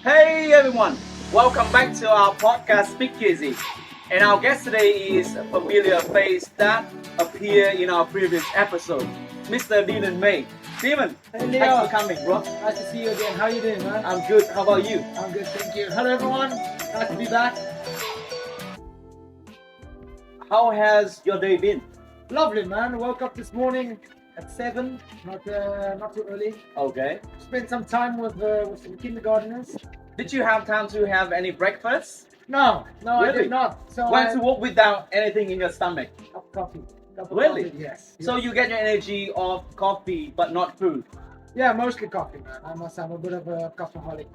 Hey everyone, welcome back to our podcast Speakizy. And our guest today is a familiar face that appeared in our previous episode, Mr. Dylan May. Dylan, Hey Leo, thanks for coming, bro. nice to see you again. How you doing, man? I'm good. How about you? I'm good, thank you. Hello everyone, nice to be back. How has your day been? Lovely, man. Woke up this morning at 7, not too early. Okay. Spent some time with some kindergarteners. Did you have time to have any breakfast? No, I Really? did not. So Went I to work without anything in your stomach? have coffee. Cup of Really? coffee, yes. So you get your energy off coffee but not food. Yeah, mostly coffee, man. I must have a bit of a coffeeholic.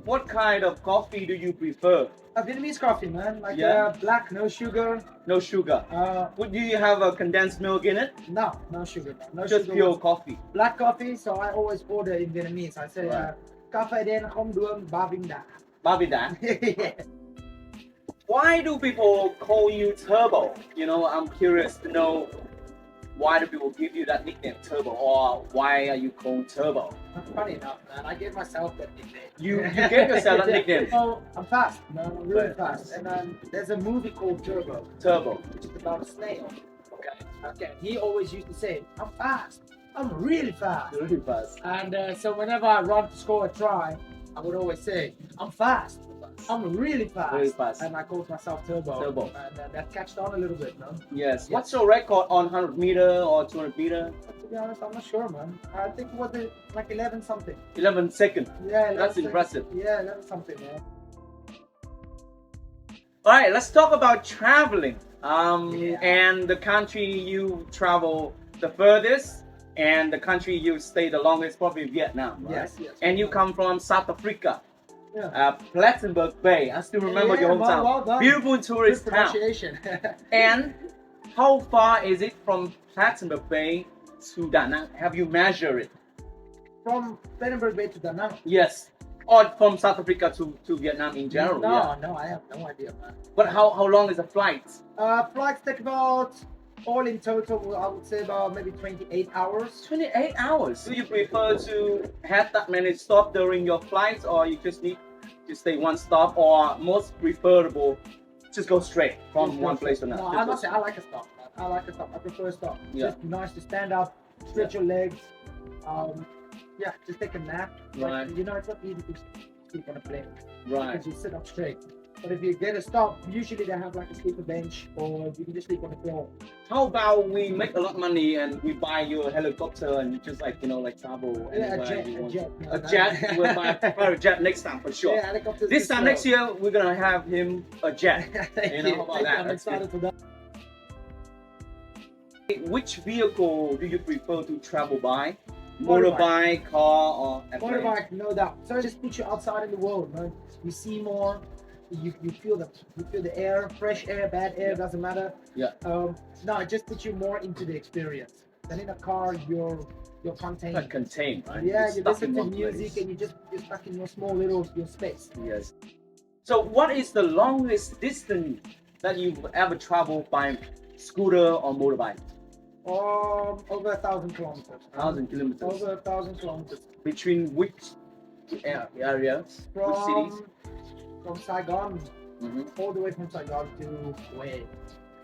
What kind of coffee do you prefer? A Vietnamese coffee, man. Like Yeah. black, no sugar. No sugar. Would you have a condensed milk in it? No sugar, man. No Just sugar. pure coffee. Black coffee, so I always order in Vietnamese. I say, Right. café đen không đường ba viên đá. Babida. Yeah. Why do people call you Turbo? You know, I'm curious to know why do people give you that nickname Turbo, or why are you called Turbo? Funny enough, man, I gave myself that nickname. You gave yourself that nickname. Oh, I'm fast, man. I'm really Right. fast. And there's a movie called Turbo, Turbo. which is about a snail. Okay. Okay. He always used to say, "I'm fast. I'm really fast." Really fast. And so whenever I run to score a try, I would always say, "I'm fast. I'm really fast." Really fast. And I called myself Turbo. Turbo. And that catched on a little bit, man. Yes. What's your record on 100 meter or 200 meter? To be honest, I'm not sure, man. I think it was like 11 something. 11 seconds. Yeah, 11 That's something. impressive. Yeah, 11 something, man. All right, let's talk about traveling. Yeah. And the country you travel the furthest, and the country you stay the longest, probably Vietnam. Right? Yes. And you come from South Africa, Yeah. Plattenburg Bay. I still remember your Yeah, hometown. well done. Beautiful Good tourist town. pronunciation. And how far is it from Plattenburg Bay to Da Nang? Have you measured it? From Penenberg Bay to Da Nang. Yes. Or from South Africa to Vietnam in general? Yeah. No, I have no idea, man. But how long is the flight? Flights take about, all in total, I would say about maybe 28 hours. 28 hours. Do you prefer to have that many stops during your flights, or you just need to stay one stop, or most preferable, just go straight from one place to another? No, I must say, I like a stop, man. I like a stop. I prefer a stop. Yeah. Just nice to stand up, stretch your legs. Yeah, just take a nap. Right. Like, you know, it's not easy to sleep on a plane. Right. Because you sit up straight. But if you get a stop, usually they have like a sleeper bench, or you can just sleep on the floor. How about we make a lot of money and we buy you a helicopter and you just like travel Yeah, anywhere you a want? jet. No, A no. jet. We'll buy a private jet next time for sure. Yeah, helicopters. This time next year we're gonna have him a jet. Thank You know, how about Thank that? I'm That's excited for that. Which vehicle do you prefer to travel by? Motorbike. Motorbike, car, or airplane? Motorbike, no doubt. So it just puts you outside in the world, man. You see more. You feel the air, fresh air, bad air, doesn't matter. Yeah. No, it just puts you more into the experience. Than in a car, you're contained. Like contained, right? Yeah, You're you stuck listen in to one music place. and you're stuck in your small little your space. Yes. So, what is the longest distance that you've ever traveled by scooter or motorbike? Over 1,000 kilometers. 1,000 kilometers. Over 1,000 kilometers. Between which areas? Which cities? From Saigon, Mm-hmm. all the way from Saigon to Hue.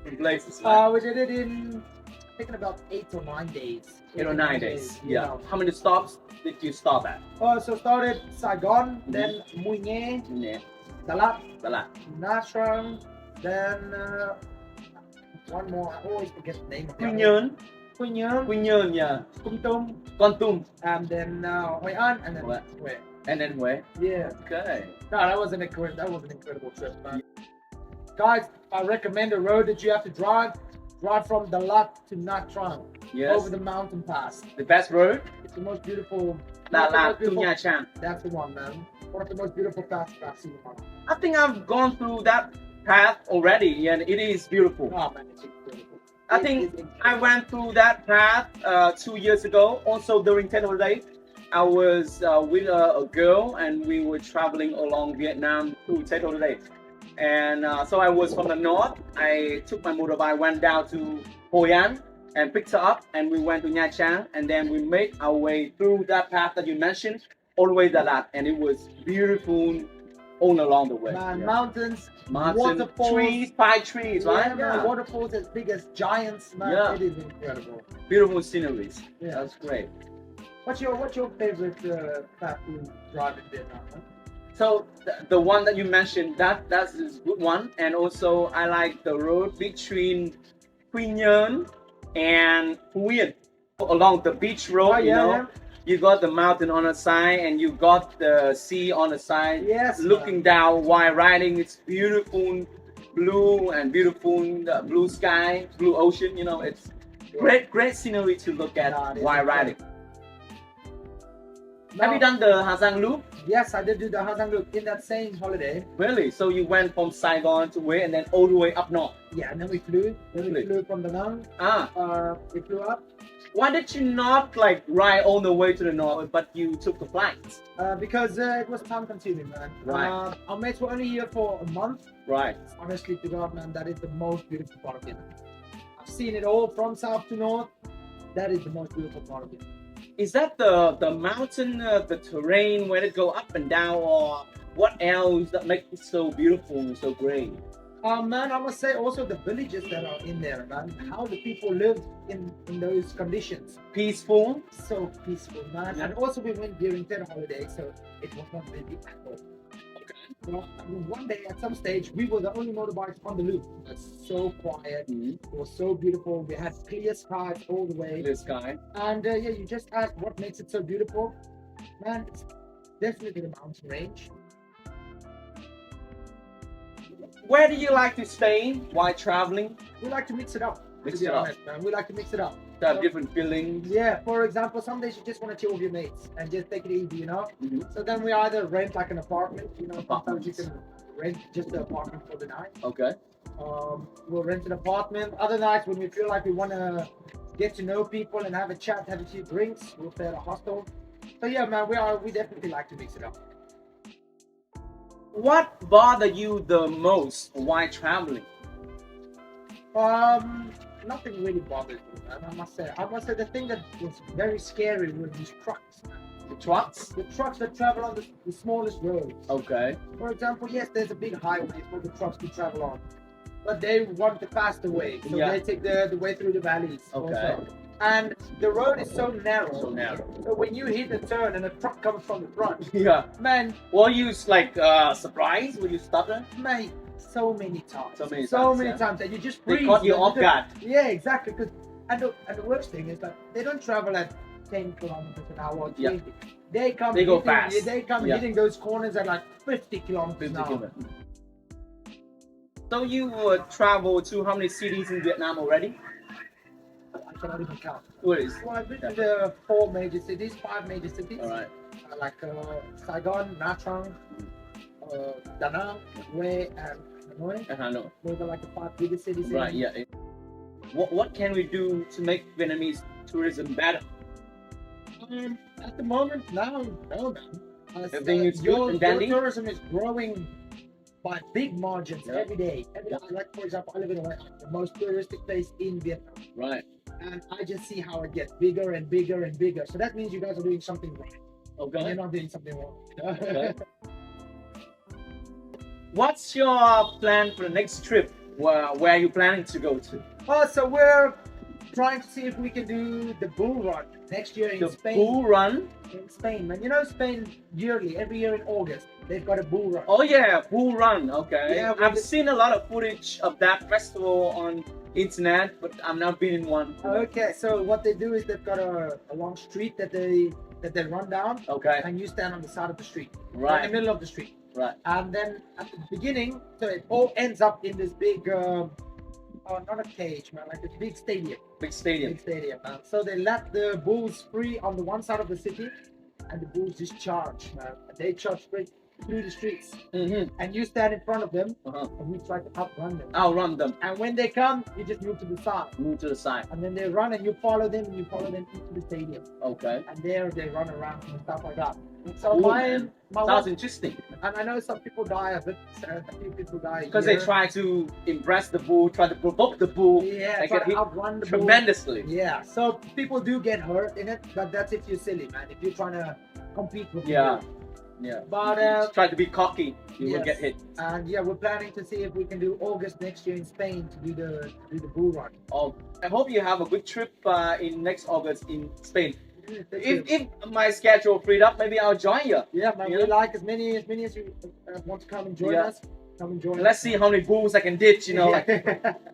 From places. Like We did it in, I think, in about 8 or 9 days. 8 or 9 days. you Yeah. know. How many stops did you stop at? So started Saigon, Mm-hmm. then Mui Nghe, Yeah. Dalat, Dalat. Nha Trang, then one more. I always forget the name of the Quy other. Nhơn. Quy Nhơn, Quy Nhơn, yeah. Kon Tum, Kon Tum. and then Hoi An, and then Hue. Hue. And then where? Yeah. Okay. No, that was an incredible trip, man. Guys, I recommend a road that you have to drive. Drive from Dalat to Nha Trang, Yes. over the mountain pass. The best road? It's the most beautiful. Dalat to Nha Trang. That's the one, man. One of the most beautiful paths I've seen in my life. I think I've gone through that path already, and it is beautiful. Oh man, it's incredible. I It think is incredible. I went through that path 2 years ago, also during 10 holiday. I was with a girl and we were traveling along Vietnam through 10 holiday. And so I was from the north. I took my motorbike, went down to Hoi An and picked her up, and we went to Nha Trang, and then we made our way through that path that you mentioned all the way to that, and it was beautiful all along the way. Man, Yeah. mountains, Mountain, waterfalls, trees, pine trees, yeah, right? man, waterfalls as big as giants, man. Yeah. It is incredible. Beautiful sceneries. Yeah. That's great. What's your favorite fast food drive in Vietnam? Huh? So the one that you mentioned, that's a good one, and also I like the road between Quy Nhơn and Phú Yên. Along the beach road, Oh, you yeah, know, yeah. you got the mountain on the side and you got the sea on the side. Yes, looking down while riding. It's beautiful blue and beautiful blue sky, blue ocean. You know, it's great scenery to look at while riding. Have you done the Hà Giang Loop? Yes, I did do the Hà Giang Loop in that same holiday. Really? So you went from Saigon to Huế and then all the way up north? Yeah, and then we flew. Then we flew from Da Nang. We flew up. Why did you not like ride all the way to the north, but you took the flight? Because it was time consuming, man. Right. Our mates were only here for a month. Right. Honestly to God, man, that is the most beautiful part of Vietnam. I've seen it all from south to north. That is the most beautiful part of Vietnam. Is that the mountain, the terrain where it go up and down, or what else that makes it so beautiful and so great? Man, I must say also the villages that are in there, man. How the people live in those conditions. Peaceful. So peaceful, man. Yeah. And also we went during their holiday, so it was not busy at all. Okay. Well, one day at some stage, we were the only motorbikes on the loop. It was so quiet. Mm-hmm. It was so beautiful. We had clear skies all the way. This guy. And yeah, you just asked what makes it so beautiful. Man, it's definitely the mountain range. Where do you like to stay while traveling? We like to mix it up. Mix to be it up. honest, man. We like to mix it up. To have different feelings. Yeah, for example, some days you just want to chill with your mates and just take it easy, you know? Mm-hmm. So then we either rent like an apartment, you know, sometimes you can rent just the apartment for the night. Okay. We'll rent an apartment. Other nights when we feel like we want to get to know people and have a chat, have a few drinks, we'll stay at a hostel. So yeah, man, we definitely like to mix it up. What bothered you the most while traveling? Nothing really bothers me, man. I must say the thing that was very scary were these trucks, man. The trucks? The trucks that travel on the smallest roads. Okay. For example, yes, there's a big highway for the trucks to travel on, but they want the faster way, so they take the way through the valleys. Okay. Also. And the road is so narrow. So narrow. So when you hit a turn and a truck comes from the front, Yeah. man, Were you like surprised when you stopped there? mate, so many times. So many times that you just They freeze. caught you man. off guard. Yeah, exactly. And the worst thing is that they don't travel at 10 kilometers an hour or 20. Yeah. They come. They go hitting, fast. They come hitting those corners at like 50 kilometers an hour. So you traveled to how many cities in Vietnam already? I cannot even count. What is? Well, I've been to the 5 major cities. All right. Like Saigon, Nha Trang, Da Nang, Hue, and Hanoi. Hanoi. Those are like the 5 biggest cities. Right. Yeah. What can we do to make Vietnamese tourism better? At the moment, no, man. Everything is good and dandy. Your tourism is growing by big margins every day. Like for example, I live in Hue, the most touristic place in Vietnam. Right. And I just see how it gets bigger and bigger and bigger. So that means you guys are doing something right. Okay. You're not doing something wrong. Okay. What's your plan for the next trip? Where are you planning to go to? Oh, so we're trying to see if we can do the bull run next year in Spain. Bull run? In Spain, man. You know Spain yearly, every year in August, they've got a bull run. Oh yeah, bull run. Okay. Yeah, I've seen a lot of footage of that festival on internet, but I've not been in one. Okay, so what they do is they've got a long street that they run down. Okay. And you stand on the side of the street. Right. In the middle of the street. Right. And then at the beginning, so it all ends up in this big, not a cage, man, like this big stadium. Big stadium. Big stadium, man. So they let the bulls free on the one side of the city, and the bulls just charge, man. They charge straight through the streets. Mm-hmm. And you stand in front of them, Uh-huh. and you try to outrun them. Outrun them. And when they come, you just move to the side. Move to the side. And then they run, and you follow them into the stadium. Okay. And there they run around and stuff like that. So Ooh, my sounds interesting. and I know some people die a bit. A few people die Because they try to impress the bull, try to provoke the bull. Yeah, They try get to hit outrun the bull. tremendously. Yeah, so people do get hurt in it, but that's if you're silly, man. If you're trying to compete with Yeah. people. Yeah. But Try to be cocky, you will yes. get hit. And yeah, we're planning to see if we can do August next year in Spain to do the bull run. Oh, I hope you have a good trip in next August in Spain. Thank you. If my schedule freed up, maybe I'll join you. Yeah, man, You we know? like as many as you want to come and join Yeah. us. Come and join Let's us. see how many bulls I can ditch. You know, like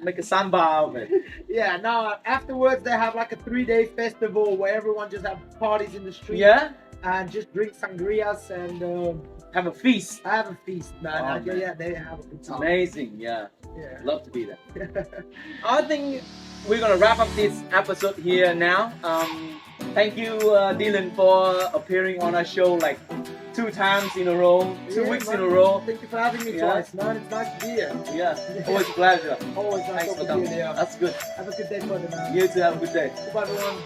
make a samba out of it. Yeah. Now afterwards they have like a 3-day festival where everyone just have parties in the street. Yeah. And just drink sangrias and Have a feast. have a feast, man. Oh, And man. yeah, they have a good time. Amazing. Yeah. Yeah. Love to be there. I think we're gonna wrap up this episode here now. Thank you, Dylan, for appearing on our show like 2 times in a row, 2 Yeah, weeks man. in a row. Thank you for having me Yeah. twice, man. It's nice to be here. Yeah, always a pleasure. Always nice Thanks for talking to coming. you. Yeah. That's good. Have a good day, brother, man. You too. Have a good day. Goodbye, everyone.